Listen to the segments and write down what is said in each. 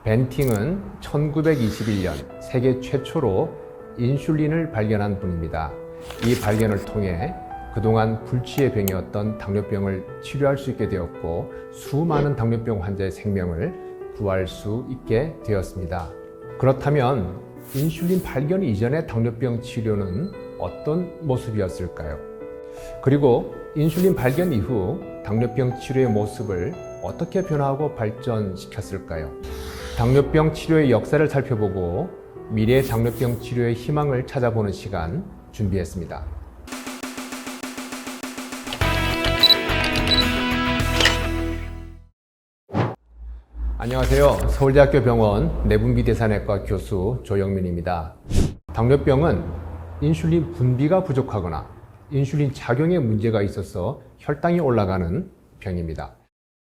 벤팅은 1921년 세계 최초로 인슐린을 발견한 분입니다. 이 발견을 통해 그동안 불치의 병이었던 당뇨병을 치료할 수 있게 되었고 수많은 당뇨병 환자의 생명을 구할 수 있게 되었습니다. 그렇다면 인슐린 발견 이전의 당뇨병 치료는 어떤 모습이었을까요? 그리고 인슐린 발견 이후 당뇨병 치료의 모습을 어떻게 변화하고 발전시켰을까요? 당뇨병 치료의 역사를 살펴보고 미래의 당뇨병 치료의 희망을 찾아보는 시간 준비했습니다. 안녕하세요. 서울대학교 병원 내분비대사내과 교수 조영민입니다. 당뇨병은 인슐린 분비가 부족하거나 인슐린 작용에 문제가 있어서 혈당이 올라가는 병입니다.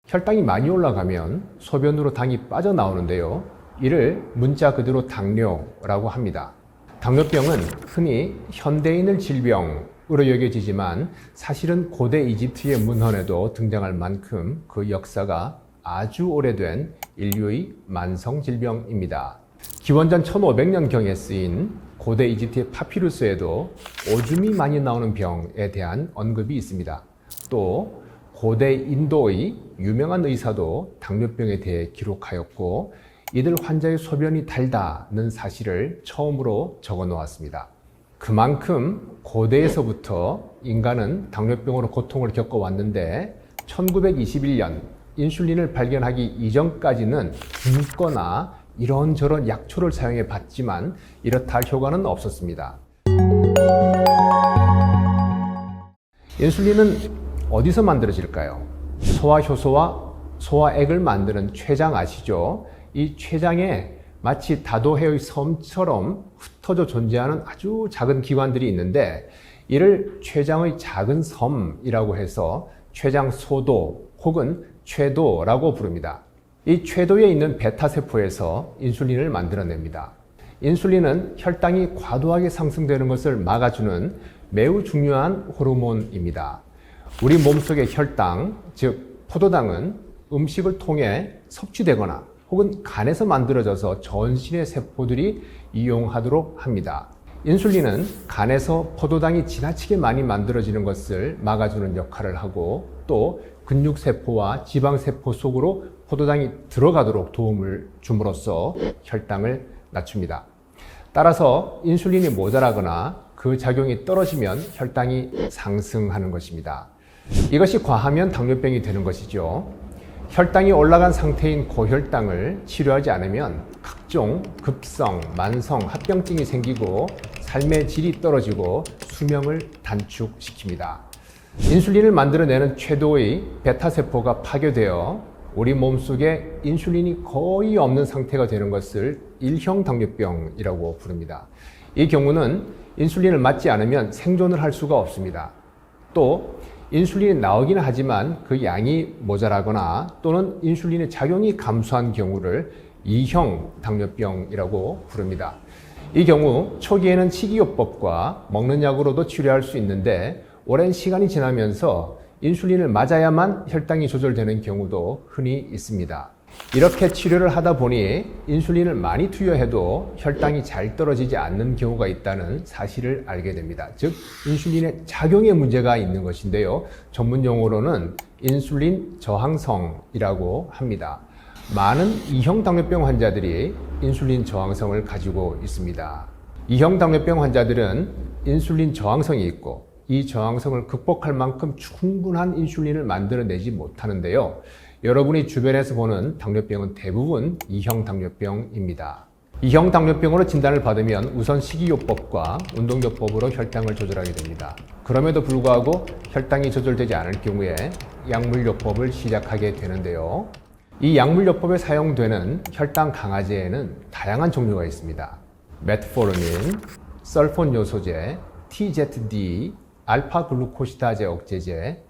혈당이 많이 올라가면 소변으로 당이 빠져나오는데요. 이를 문자 그대로 당뇨라고 합니다. 당뇨병은 흔히 현대인의 질병으로 여겨지지만 사실은 고대 이집트의 문헌에도 등장할 만큼 그 역사가 아주 오래된 인류의 만성 질병입니다. 기원전 1500년경에 쓰인 고대 이집트의 파피루스에도 오줌이 많이 나오는 병에 대한 언급이 있습니다. 또 고대 인도의 유명한 의사도 당뇨병에 대해 기록하였고 이들 환자의 소변이 달다는 사실을 처음으로 적어 놓았습니다. 그만큼 고대에서부터 인간은 당뇨병으로 고통을 겪어왔는데 1921년 인슐린을 발견하기 이전까지는 굶거나 이런저런 약초를 사용해 봤지만 이렇다 할 효과는 없었습니다. 인슐린은 어디서 만들어질까요? 소화효소와 소화액을 만드는 췌장 아시죠? 이 췌장에 마치 다도해의 섬처럼 흩어져 존재하는 아주 작은 기관들이 있는데 이를 췌장의 작은 섬이라고 해서 췌장소도 혹은 췌도라고 부릅니다. 이 췌도에 있는 베타세포에서 인슐린을 만들어냅니다. 인슐린은 혈당이 과도하게 상승되는 것을 막아주는 매우 중요한 호르몬입니다. 우리 몸속의 혈당, 즉 포도당은 음식을 통해 섭취되거나 혹은 간에서 만들어져서 전신의 세포들이 이용하도록 합니다. 인슐린은 간에서 포도당이 지나치게 많이 만들어지는 것을 막아주는 역할을 하고 또 근육세포와 지방세포 속으로 포도당이 들어가도록 도움을 줌으로써 혈당을 낮춥니다. 따라서 인슐린이 모자라거나 그 작용이 떨어지면 혈당이 상승하는 것입니다. 이것이 과하면 당뇨병이 되는 것이죠. 혈당이 올라간 상태인 고혈당을 치료하지 않으면 각종 급성, 만성, 합병증이 생기고 삶의 질이 떨어지고 수명을 단축시킵니다. 인슐린을 만들어내는 궤도의 베타세포가 파괴되어 우리 몸속에 인슐린이 거의 없는 상태가 되는 것을 1형 당뇨병이라고 부릅니다. 이 경우는 인슐린을 맞지 않으면 생존을 할 수가 없습니다. 또 인슐린이 나오기는 하지만 그 양이 모자라거나 또는 인슐린의 작용이 감소한 경우를 2형 당뇨병이라고 부릅니다. 이 경우 초기에는 식이요법과 먹는 약으로도 치료할 수 있는데 오랜 시간이 지나면서 인슐린을 맞아야만 혈당이 조절되는 경우도 흔히 있습니다. 이렇게 치료를 하다 보니 인슐린을 많이 투여해도 혈당이 잘 떨어지지 않는 경우가 있다는 사실을 알게 됩니다. 즉 인슐린의 작용에 문제가 있는 것인데요. 전문 용어로는 인슐린 저항성이라고 합니다. 많은 2형 당뇨병 환자들이 인슐린 저항성을 가지고 있습니다. 2형 당뇨병 환자들은 인슐린 저항성이 있고 이 저항성을 극복할 만큼 충분한 인슐린을 만들어내지 못하는데요. 여러분이 주변에서 보는 당뇨병은 대부분 2형 당뇨병입니다. 2형 당뇨병으로 진단을 받으면 우선 식이요법과 운동요법으로 혈당을 조절하게 됩니다. 그럼에도 불구하고 혈당이 조절되지 않을 경우에 약물요법을 시작하게 되는데요. 이 약물요법에 사용되는 혈당 강화제에는 다양한 종류가 있습니다. 메트포르민, 설폰요소제, TZD, 알파글루코시다제 억제제,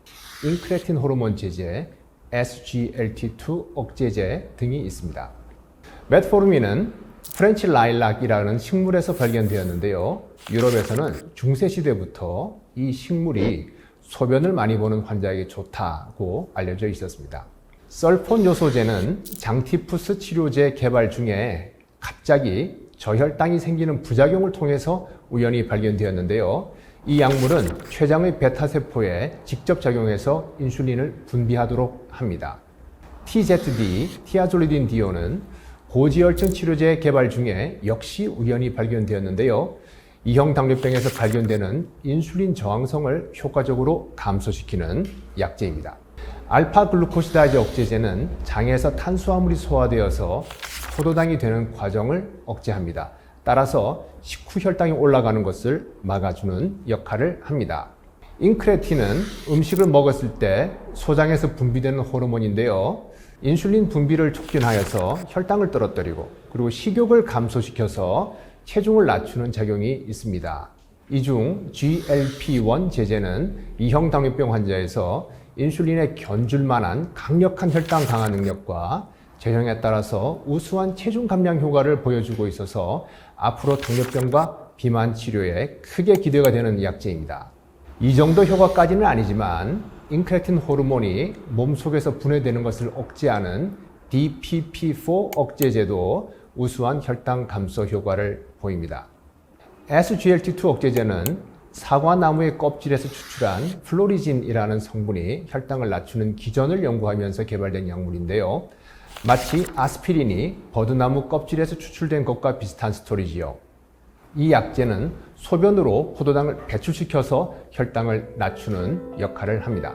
인크레틴 호르몬 제제, SGLT2 억제제 등이 있습니다. 메트포르민은 프렌치 라일락이라는 식물에서 발견되었는데요. 유럽에서는 중세시대부터 이 식물이 소변을 많이 보는 환자에게 좋다고 알려져 있었습니다. 설폰 요소제는 장티푸스 치료제 개발 중에 갑자기 저혈당이 생기는 부작용을 통해서 우연히 발견되었는데요. 이 약물은 췌장의 베타세포에 직접 작용해서 인슐린을 분비하도록 합니다. TZD, 티아졸리딘 디오는 고지혈증 치료제 개발 중에 역시 우연히 발견되었는데요. 2형 당뇨병에서 발견되는 인슐린 저항성을 효과적으로 감소시키는 약제입니다. 알파 글루코시다이제 억제제는 장에서 탄수화물이 소화되어서 포도당이 되는 과정을 억제합니다. 따라서 식후 혈당이 올라가는 것을 막아주는 역할을 합니다. 인크레틴은 음식을 먹었을 때 소장에서 분비되는 호르몬인데요. 인슐린 분비를 촉진하여서 혈당을 떨어뜨리고 그리고 식욕을 감소시켜서 체중을 낮추는 작용이 있습니다. 이 중 GLP-1 제제는 2형 당뇨병 환자에서 인슐린에 견줄 만한 강력한 혈당 강화 능력과 제형에 따라서 우수한 체중 감량 효과를 보여주고 있어서 앞으로 당뇨병과 비만 치료에 크게 기대가 되는 약제입니다. 이 정도 효과까지는 아니지만 인크레틴 호르몬이 몸속에서 분해되는 것을 억제하는 DPP-4 억제제도 우수한 혈당 감소 효과를 보입니다. SGLT2 억제제는 사과나무의 껍질에서 추출한 플로리진이라는 성분이 혈당을 낮추는 기전을 연구하면서 개발된 약물인데요. 마치 아스피린이 버드나무 껍질에서 추출된 것과 비슷한 스토리지요. 이 약제는 소변으로 포도당을 배출시켜서 혈당을 낮추는 역할을 합니다.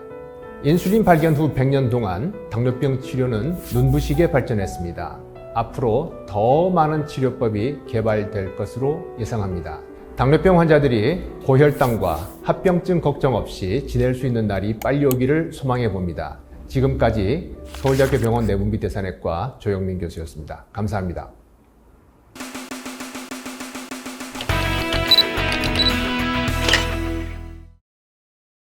인슐린 발견 후 100년 동안 당뇨병 치료는 눈부시게 발전했습니다. 앞으로 더 많은 치료법이 개발될 것으로 예상합니다. 당뇨병 환자들이 고혈당과 합병증 걱정 없이 지낼 수 있는 날이 빨리 오기를 소망해 봅니다. 지금까지 서울대학교 병원 내분비 대사내과 조영민 교수였습니다. 감사합니다.